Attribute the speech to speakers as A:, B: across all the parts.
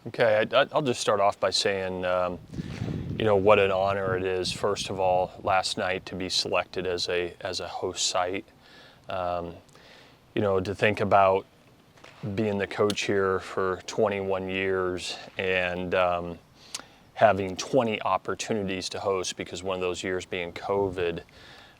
A: Okay, I'll just start off by saying, what an honor it is, first of all, last night to be selected as a host site. Um, to think about being the coach here for 21 years and having 20 opportunities to host, because one of those years being COVID.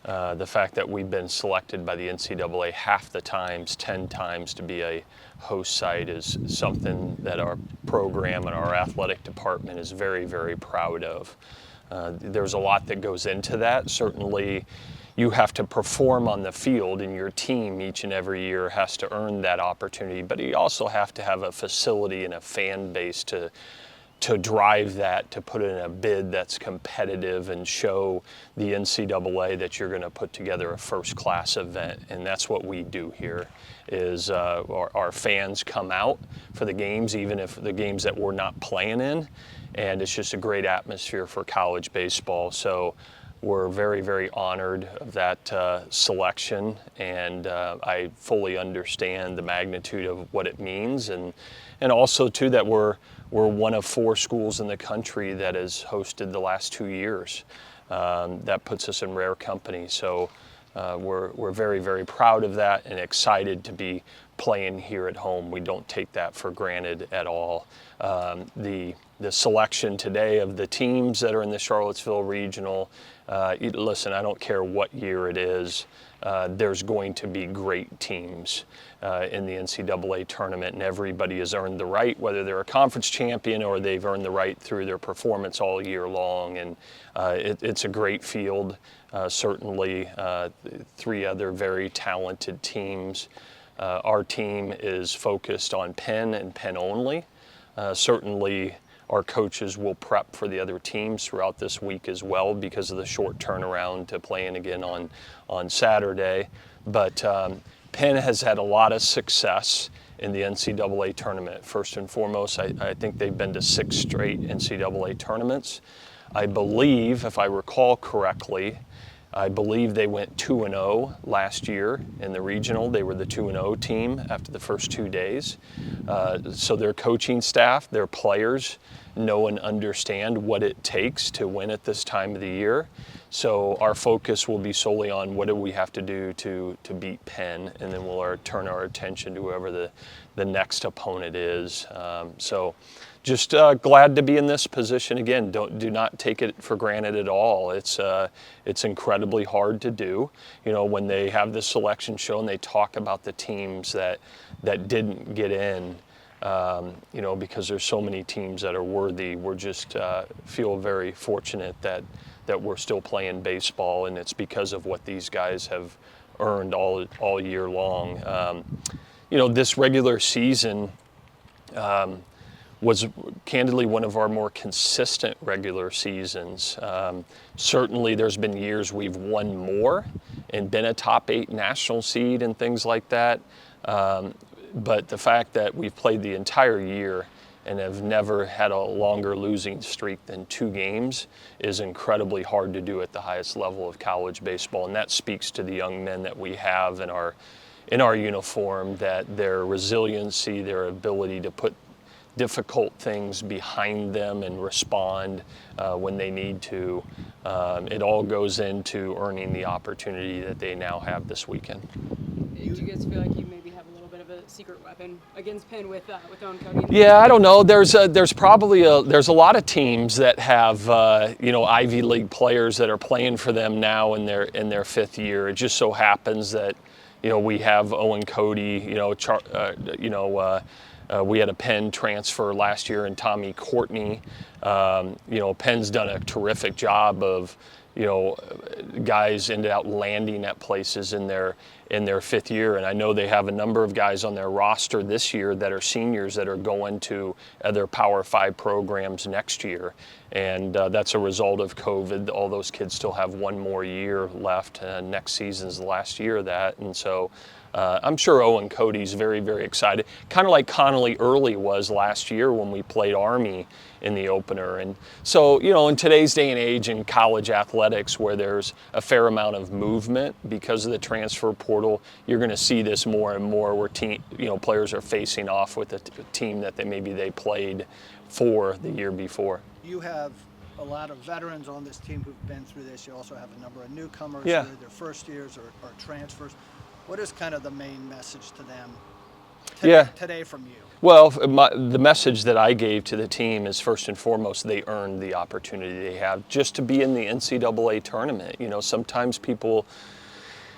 A: The fact that we've been selected by the NCAA half the times, 10 times to be a host site is something that our program and our athletic department is very, very proud of. There's a lot that goes into that. Certainly, you have to perform on the field, and your team each and every year has to earn that opportunity, but you also have to have a facility and a fan base to drive that, to put in a bid that's competitive and show the NCAA that you're going to put together a first-class event. And that's what we do here, is our fans come out for the games, even if the games that we're not playing in, and it's just a great atmosphere for college baseball. So we're very, very honored of that selection, and I fully understand the magnitude of what it means, and also too that we're one of 4 schools in the country that has hosted the last 2 years. That puts us in rare company. So we're very, very proud of that and excited to be playing here at home. We don't take that for granted at all. The selection today of the teams that are in the Charlottesville Regional, listen, I don't care what year it is, there's going to be great teams in the NCAA tournament, and everybody has earned the right, whether they're a conference champion or they've earned the right through their performance all year long. And it's a great field, certainly 3 other very talented teams. Our team is focused on Penn and Penn only. Certainly our coaches will prep for the other teams throughout this week as well because of the short turnaround to playing again on Saturday. But Penn has had a lot of success in the NCAA tournament. First and foremost, I think they've been to 6 straight NCAA tournaments. I believe, if I recall correctly, they went 2-0 last year in the regional. They were the 2-0 team after the first 2 days. So their coaching staff, their players know and understand what it takes to win at this time of the year. So our focus will be solely on what do we have to do to beat Penn, and then we'll turn our attention to whoever the next opponent is. So just glad to be in this position again. Do not take it for granted at all. It's incredibly hard to do. When they have the selection show and they talk about the teams that didn't get in, because there's so many teams that are worthy. We're just feel very fortunate that we're still playing baseball, and it's because of what these guys have earned all year long. This regular season was candidly one of our more consistent regular seasons. Certainly there's been years we've won more and been a top 8 national seed and things like that. But the fact that we've played the entire year and have never had a longer losing streak than 2 games is incredibly hard to do at the highest level of college baseball. And that speaks to the young men that we have in our uniform, that their resiliency, their ability to put difficult things behind them and respond when they need to. It all goes into earning the opportunity that they now have this weekend.
B: Do you guys feel like you maybe have a little bit of a secret weapon against Penn with Owen Cody?
A: Yeah, I don't know. There's probably a lot of teams that have Ivy League players that are playing for them now in their 5th year. It just so happens that we have Owen Cody. We had a Penn transfer last year in Tommy Courtney. Penn's done a terrific job of guys ended up landing at places in their 5th year, and I know they have a number of guys on their roster this year that are seniors that are going to other Power 5 programs next year, and that's a result of COVID. All those kids still have 1 more year left. Next season's the last year of that, and so I'm sure Owen Cody's very, very excited, kind of like Connolly Early was last year when we played Army in the opener. And so, in today's day and age in college athletics where there's a fair amount of movement because of the transfer portal, you're going to see this more and more where players are facing off with a team that maybe they played for the year before.
C: You have a lot of veterans on this team who've been through this. You also have a number of newcomers,
A: Yeah.
C: who are their first years or transfers. What is kind of the main message to them today from you?
A: Well, the message that I gave to the team is first and foremost, they earned the opportunity they have just to be in the NCAA tournament. Sometimes people,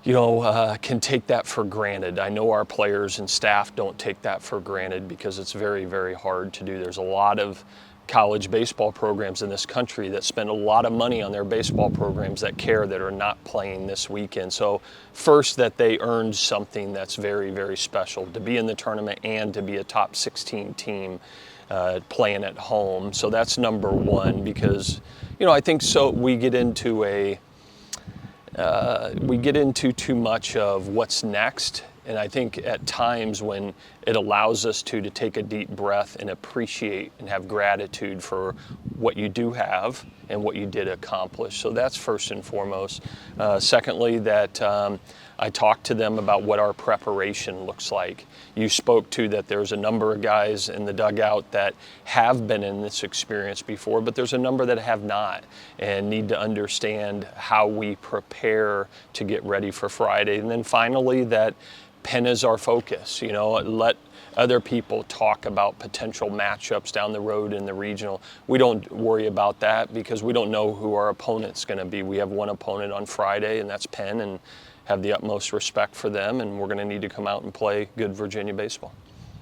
A: can take that for granted. I know our players and staff don't take that for granted because it's very, very hard to do. There's a lot of college baseball programs in this country that spend a lot of money on their baseball programs that are not playing this weekend. So first, that they earned something that's very, very special, to be in the tournament and to be a top 16 team playing at home. So that's number one, because I think so we get into too much of what's next. And I think at times when it allows us to take a deep breath and appreciate and have gratitude for what you do have and what you did accomplish. So that's first and foremost. Secondly, that I talked to them about what our preparation looks like. You spoke to that there's a number of guys in the dugout that have been in this experience before, but there's a number that have not and need to understand how we prepare to get ready for Friday. And then finally, that Penn is our focus. Let other people talk about potential matchups down the road in the regional. We don't worry about that because we don't know who our opponent's going to be. We have one opponent on Friday, and that's Penn, and have the utmost respect for them, and we're going to need to come out and play good Virginia baseball.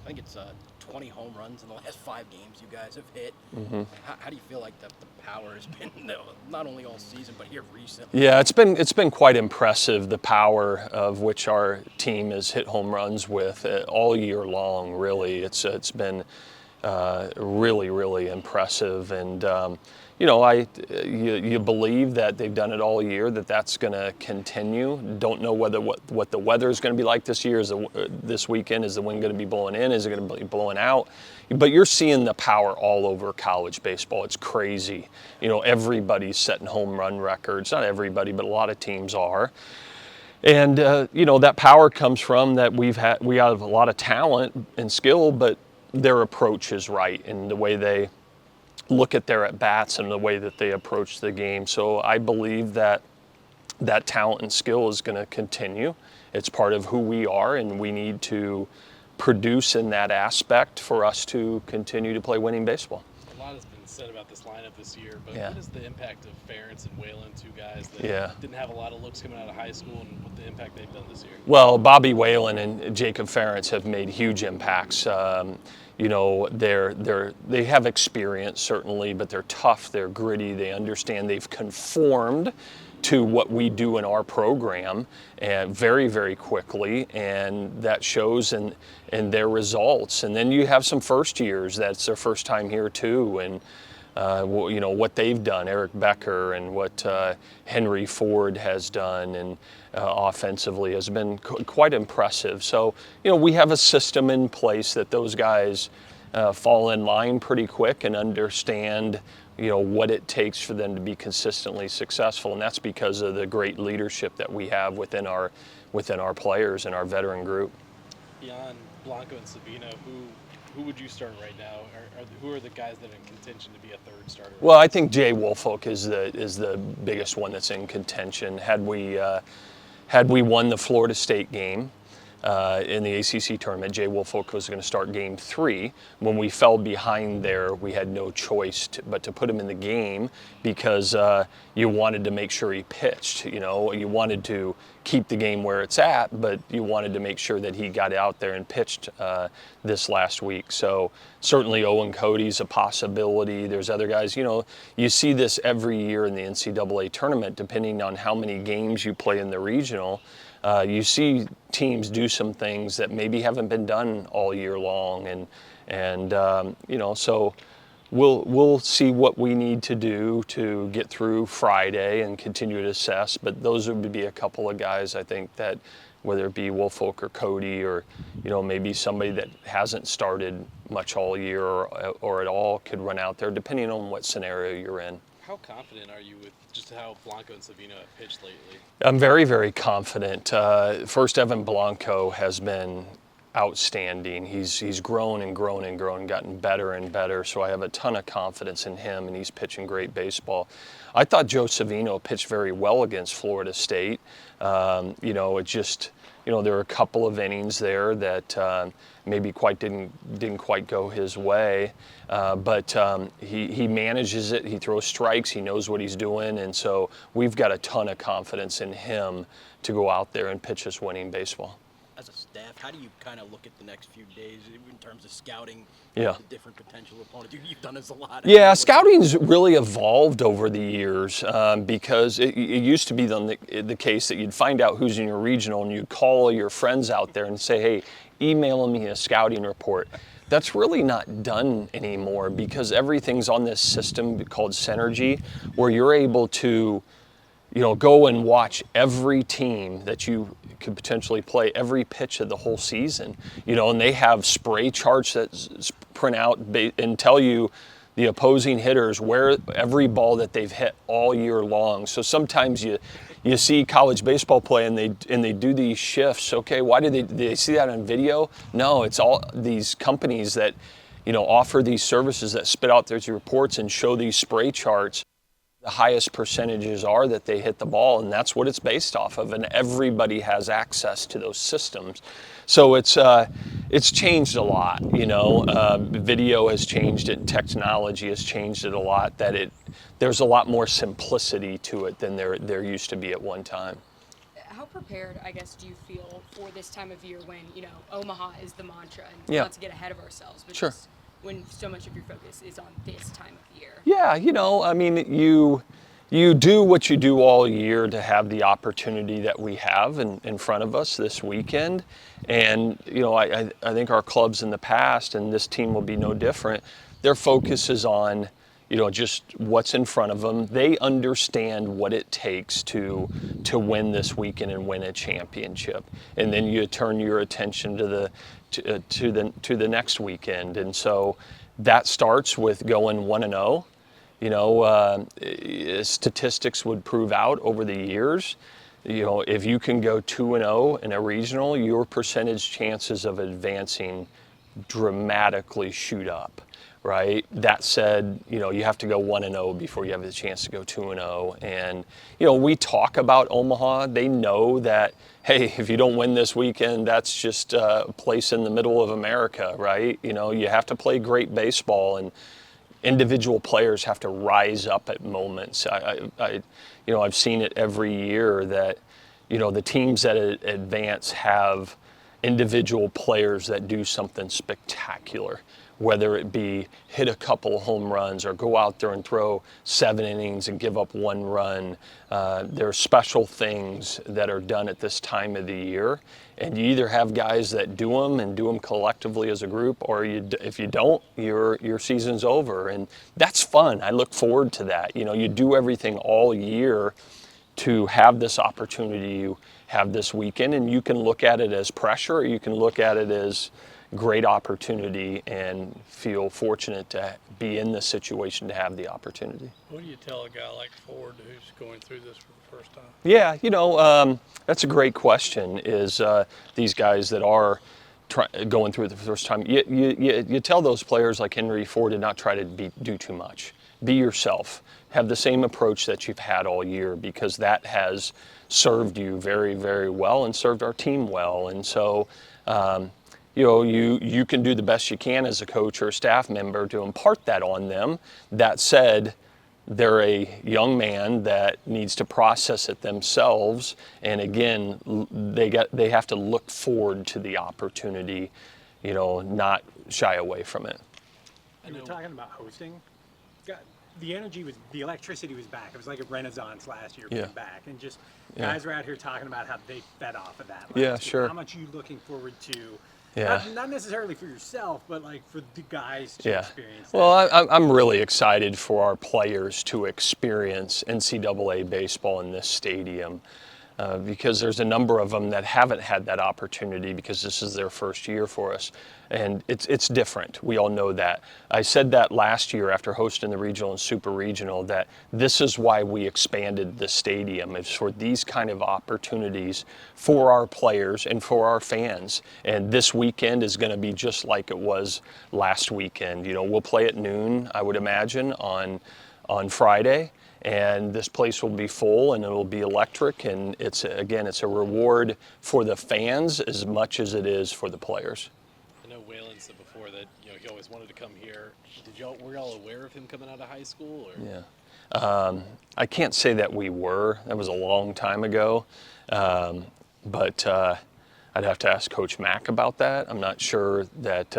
D: I think it's 20 home runs in the last 5 games you guys have hit.
A: Mm-hmm.
D: How do you feel like the power has been, not only all season, but here recently?
A: Yeah, it's been quite impressive, the power of which our team has hit home runs with all year long, really. It's been really, really impressive. And, you believe that they've done it all year, that's going to continue. Don't know what the weather is going to be like this year. This weekend, is the wind going to be blowing in? Is it going to be blowing out? But you're seeing the power all over college baseball. It's crazy. Everybody's setting home run records. Not everybody, but a lot of teams are. And that power comes from that we have a lot of talent and skill, but their approach is right in the way they look at their at-bats and the way that they approach the game. So I believe that talent and skill is going to continue. It's part of who we are, and we need to produce in that aspect for us to continue to play winning baseball.
E: A lot has been said about this lineup this year, but
A: Yeah.
E: what is the impact of Ferentz and Whalen, 2 guys that didn't have a lot of looks coming out of high school, and what the impact they've done this year?
A: Well, Bobby Whalen and Jacob Ferentz have made huge impacts. They have experience, certainly, but they're tough, they're gritty, they understand, they've conformed to what we do in our program and very, very quickly, and that shows in their results. And then you have some first years, that's their first time here too, and what they've done, Eric Becker, and what Henry Ford has done, and offensively has been quite impressive. So, we have a system in place that those guys fall in line pretty quick and understand, what it takes for them to be consistently successful. And that's because of the great leadership that we have within our players and our veteran group.
E: Beyond Blanco and Sabino, who would you start right now? Who are the guys that are in contention to be a third starter?
A: Well, I think Jay Woolfolk is the biggest one that's in contention. Had we won the Florida State game in the ACC tournament, Jay Woolfolk was going to start Game 3. When we fell behind there, we had no choice but to put him in the game because you wanted to make sure he pitched. You wanted to keep the game where it's at, but you wanted to make sure that he got out there and pitched this last week. So certainly Owen Cody's a possibility. There's other guys. You see this every year in the NCAA tournament, depending on how many games you play in the regional. You see teams do some things that maybe haven't been done all year long, and so we'll see what we need to do to get through Friday and continue to assess. But those would be a couple of guys I think that whether it be Woolfolk or Cody or, maybe somebody that hasn't started much all year or at all could run out there, depending on what scenario you're in.
E: How confident are you with just how Blanco and Savino have pitched lately?
A: I'm very, very confident. First, Evan Blanco has been outstanding. He's grown and grown and grown, gotten better and better. So I have a ton of confidence in him, and he's pitching great baseball. I thought Joe Savino pitched very well against Florida State. It just, there were a couple of innings there that maybe didn't quite go his way, but he manages it. He throws strikes. He knows what he's doing, and so we've got a ton of confidence in him to go out there and pitch us winning baseball.
D: As a staff, how do you kind of look at the next few days in terms of scouting
A: Yeah.
D: the different potential opponents? You've done this a lot.
A: Yeah, scouting's really evolved over the years because it used to be the case that you'd find out who's in your regional and you'd call your friends out there and say, hey, email me a scouting report. That's really not done anymore because everything's on this system called Synergy where you're able to go and watch every team that you could potentially play, every pitch of the whole season, and they have spray charts that print out and tell you the opposing hitters where every ball that they've hit all year long. So sometimes you see college baseball play and they do these shifts. Okay, why did they see that on video? No, it's all these companies that offer these services that spit out these reports and show these spray charts. The highest percentages are that they hit the ball, and that's what it's based off of, and everybody has access to those systems. So it's changed a lot, video has changed it, technology has changed it a lot, there's a lot more simplicity to it than there used to be at one time.
B: How prepared, I guess, do you feel for this time of year when, Omaha is the mantra and
A: Yeah.
B: not to get ahead of ourselves, but
A: Sure.
B: just when so much of your focus is on this time of year?
A: Yeah, you do what you do all year to have the opportunity that we have in front of us this weekend. And, I think our clubs in the past, and this team will be no different, their focus is on, just what's in front of them. They understand what it takes to win this weekend and win a championship. And then you turn your attention to the next weekend. And so that starts with going 1-0. Statistics would prove out over the years. If you can go 2-0 in a regional, your percentage chances of advancing dramatically shoot up, right? That said, you have to go 1-0 before you have the chance to go 2-0. And, we talk about Omaha. They know that, hey, if you don't win this weekend, that's just a place in the middle of America, right? You have to play great baseball, and individual players have to rise up at moments. I've seen it every year that, the teams that advance have individual players that do something spectacular, whether it be hit a couple home runs or go out there and throw 7 innings and give up 1 run. There are special things that are done at this time of the year, and you either have guys that do them and do them collectively as a group, or if you don't, your season's over, and that's fun. I look forward to that. You do everything all year to have this opportunity you have this weekend, and you can look at it as pressure, or you can look at it as great opportunity and feel fortunate to be in this situation to have the opportunity.
F: What do you tell a guy like Ford who's going through this for the first time?
A: Yeah, that's a great question, is these guys that are going through it the first time. You tell those players like Henry Ford to not try to do too much. Be yourself. Have the same approach that you've had all year, because that has served you very, very well and served our team well. And so, you can do the best you can as a coach or a staff member to impart that on them. That said, they're a young man that needs to process it themselves, and again, they have to look forward to the opportunity, not shy away from it.
G: You were talking about hosting. The electricity was back. It was like a renaissance last year,
A: Yeah.
G: back, and just guys were out here talking about how they fed off of that.
A: Yeah,
G: last year.
A: sure.
G: How much are you looking forward to?
A: Yeah.
G: Not necessarily for yourself, but like for the guys to
A: Yeah.
G: experience that.
A: Well, I'm really excited for our players to experience NCAA baseball in this stadium. because there's a number of them that haven't had that opportunity because this is their first year for us. And it's different. We all know that. I said that last year after hosting the regional and super regional, that this is why we expanded the stadium, is for these kind of opportunities for our players and for our fans. And this weekend is going to be just like it was last weekend. You know, we'll play at noon, I would imagine, on Friday. And this place will be full and it'll be electric, and it's a reward for the fans as much as it is for the players.
E: I know Waylon said before that he always wanted to come here. Were y'all aware of him coming out of high school? Or?
A: Yeah, I can't say that we were. That was a long time ago, but I'd have to ask Coach Mack about that. I'm not sure that.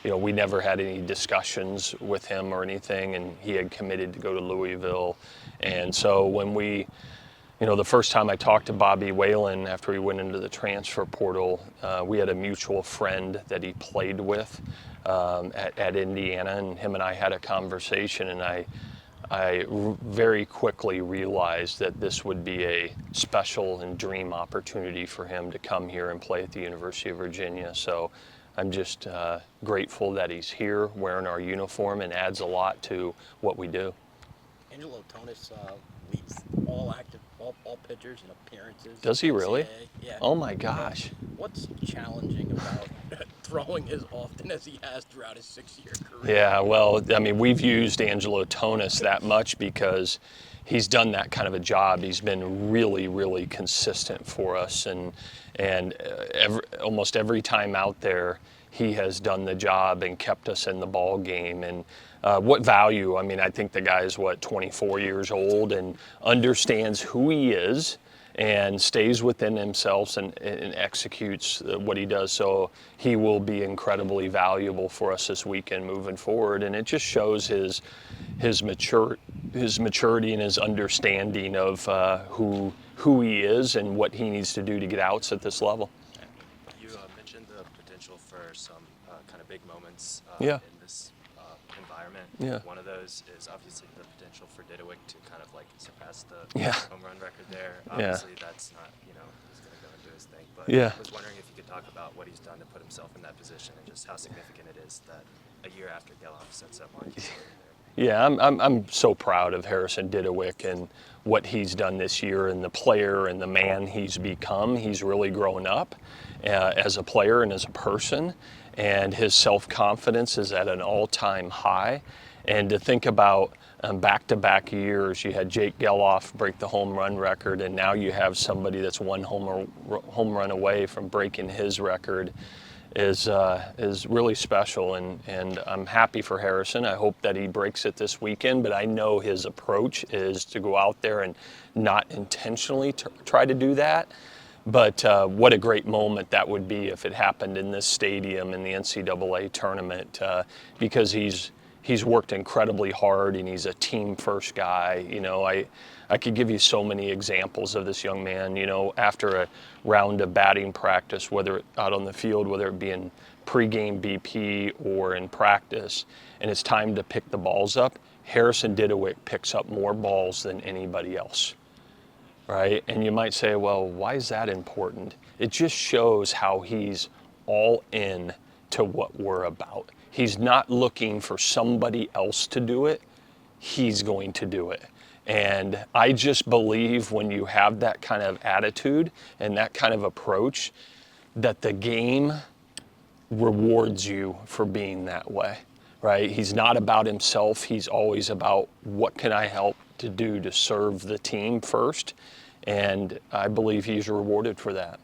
A: We never had any discussions with him or anything, and he had committed to go to Louisville. And so when the first time I talked to Bobby Whalen after he went into the transfer portal, we had a mutual friend that he played with at Indiana, and him and I had a conversation, and I very quickly realized that this would be a special and dream opportunity for him to come here and play at the University of Virginia. So I'm just grateful that he's here wearing our uniform and adds a lot to what we do.
D: Angelo Tonis leads all pitchers and appearances.
A: Does he really?
D: NCAA. Yeah.
A: Oh my gosh.
D: What's challenging about throwing as often as he has throughout his 6-year career?
A: Yeah, well, I mean, we've used Angelo Tonis that much because he's done that kind of a job. He's been really, really consistent for us, and almost every time out there, he has done the job and kept us in the ball game. And what value? I mean, I think the guy is 24 years old and understands who he is and stays within himself and executes what he does. So he will be incredibly valuable for us this weekend moving forward. And it just shows his maturity and his understanding of who he is and what he needs to do to get outs at this level.
H: You mentioned the potential for some kind of big moments
A: Yeah.
H: in this environment.
A: Yeah.
H: One of those is obviously the potential for Didowick to kind of like surpass the
A: Yeah.
H: home run record there.
A: Yeah.
H: Obviously that's not, he's going to go and do his thing. But
A: Yeah.
H: I was wondering if you could talk about what he's done to put himself in that position and just how significant it is that a year after Geloff set that mark.
A: Yeah, I'm so proud of Harrison Didowick and what he's done this year, and the player and the man he's become. He's really grown up as a player and as a person, and his self-confidence is at an all-time high. And to think about back-to-back years, you had Jake Geloff break the home run record, and now you have somebody that's one home run away from breaking his record is really special, and I'm happy for Harrison. I hope that he breaks it this weekend, but I know his approach is to go out there and not intentionally try to do that. But what a great moment that would be if it happened in this stadium in the NCAA tournament, because he's worked incredibly hard and he's a team-first guy. I could give you so many examples of this young man, after a round of batting practice, whether out on the field, whether it be in pregame BP or in practice, and it's time to pick the balls up, Harrison Didowick picks up more balls than anybody else, right? And you might say, well, why is that important? It just shows how he's all in to what we're about. He's not looking for somebody else to do it. He's going to do it. And I just believe when you have that kind of attitude and that kind of approach, that the game rewards you for being that way, right? He's not about himself. He's always about what can I help to do to serve the team first. And I believe he's rewarded for that.